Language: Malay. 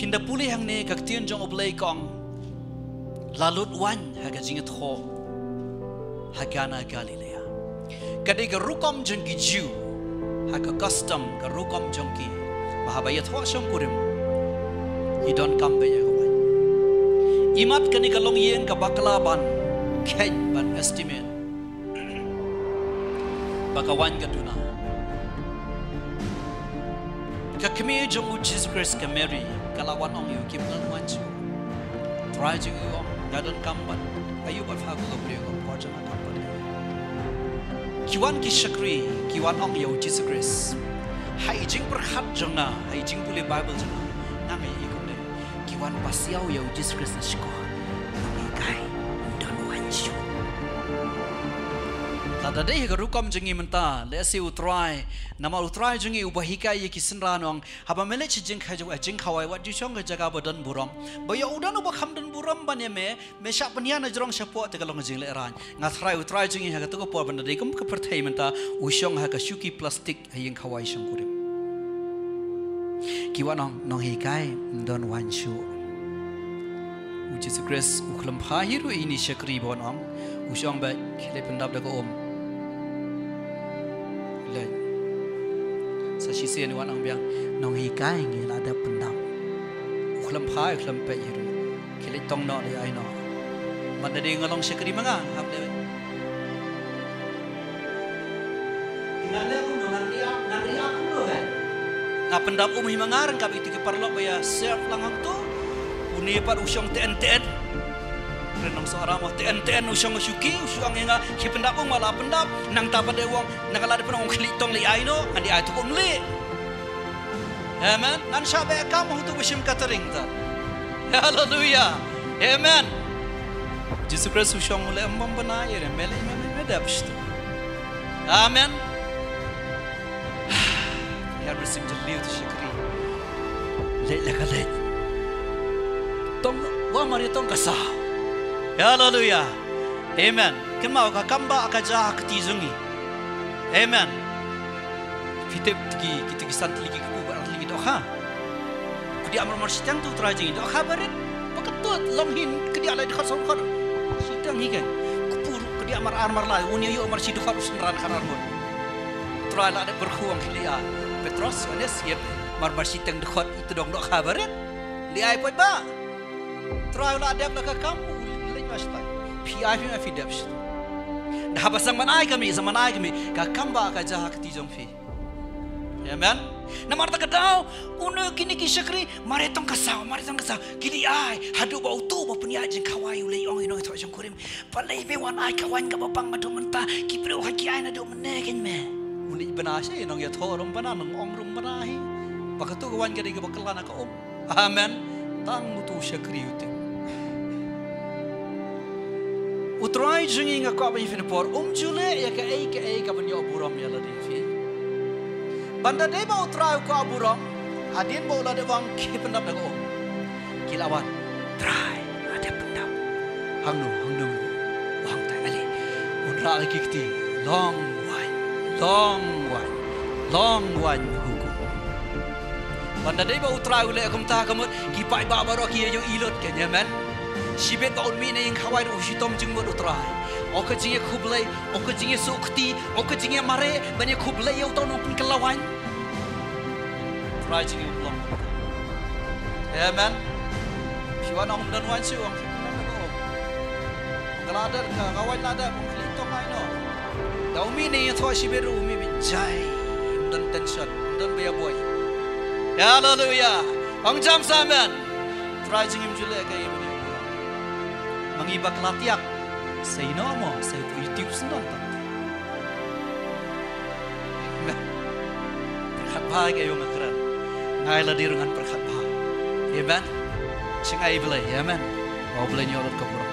Pinda pulih hang ne kaktian jong oblay kong lalut wan haga jingit ho hagana Galilea. Kadai garukom jong ki Jew haga custom garukom jong ki mahabayat ho syong kurim hidon kambe ya kawan. Imat kani kalong yen ka baklaban ken ban estimate bakawan gaduna. Kakmi jong Jesus Christ ka Mary kalawan ong yu kim nan wanju. Try jing yu ong gadan kamban ayu ba fagu lo brio ko porjana kamban. Kiwan ki shakri kiwan ong yu Jesus Christ. Hai jing berhat jona hai jing puli Bible jona. Nami ikum de kiwan pasiau yu Jesus Christ na shiko. Nami kai dan wanju. Tada deh garukom jengi menta lesi utrai nama utrai jengi ubahika ye kisenranong haba mele jing khaju jing khawai wat ju chong jaga badan buram baya udan ubah hamdan buram banye me syak panian ajrong syapo te kalong jing le ran ngatrai utrai jengi haga to por banda dei kum ke perthai menta usyong haga syuki plastik hayeng khawai syangkurim kiwanong nong hikai don wanshu Jesus Christ uklam phahiru ini syakri bonong usyong ba khile pendap da ko om Sashi se ni wanang biang nong hikai ngi la da pendam ukhlam phai ukhlam pe yiru kile tong no le ai no man de ngalong sekri manga hap le ngale ku ngari aku lo kan nga pendam hi mangar ka biti ki parlo baya self langang tu uni par usyong ten renong seorang mo ten usyong syuki usyong nga ki pendap mala pendap nang ta pade wong nakala de penong kli tong li ai no andi ai tu kumli amen nan shabe kam hutu bishim catering ta hallelujah amen Jesus Christ usyong mule ambam bana yere mele medap shtu amen ya resim jeliu tu syukri le kale tong wa mari tong kasa hallelujah amen kemau ka kamba akaja ketizungi amen fitep kita santi lagi ku bar lagi doh ha kudi amar marsitang tu trajing doh khabarit pakatut longhin kedi ala di khasam khar sitang higan kupur kedi amar la uni yo amar sidu kharus ran kharar mon trala ada berkhuang khilia Petros ones yep mar marsitang dekhot itu dong doh khabarit li ai poi ba trala ada ka kamu Pastai, piahi na fidapsh. Dah pasang manai kami, ka kamba ka jaha kati jong fi. Amen. Na marta kadau, uno kini kisakri, maretong kasau. Kini ai, hadu bau tu bau punya jeng kawai ulei ong ino itu jong kurim. Palai be wan ai kawan ka bapang madu menta, kipre haki ai na do menekin me. Uni benasya inong ya thorum bana nong ong rum banahi. Pakatu kawan ka di ka bakalana ka om. Amen. Tang mutu syakri uting. Utrai jengi nga ko abang fin por jule ya ka ai ka banyo buram ya ladi fi banda de ba utrai ko aburam hadin ba ulah de wang ki pendap na ko kilawan try ada pendap hangnu wang ta ali unra lagi kiti long one hukum banda de ba utrai ule akum ta kamut ki pai ba baro ki yo ilot ke nyaman Sibet ba unmi na yung kawai ro usitom jing mo utray. Oka jing kublay, oka jing sukti, oka jing mare, banya kublay yaw tao nung kalawan. Try jing long. Amen. Siwa nong dan wan siwa ang kipunan na ko. Kaladar ka kawai ladar mong klito kay no. Da umi na yung toa sibet ro umi jay. Dan tension, dan baya boy. Hallelujah. Ang jam sa amen. Try jing im jule kay mo. Mengibak latiak say no mo say po YouTube sendon tak perkhat bahay kayo ngakran ngay la dirungan perkhat bahay amen sing ay belay amen mau belay nyorot ka pura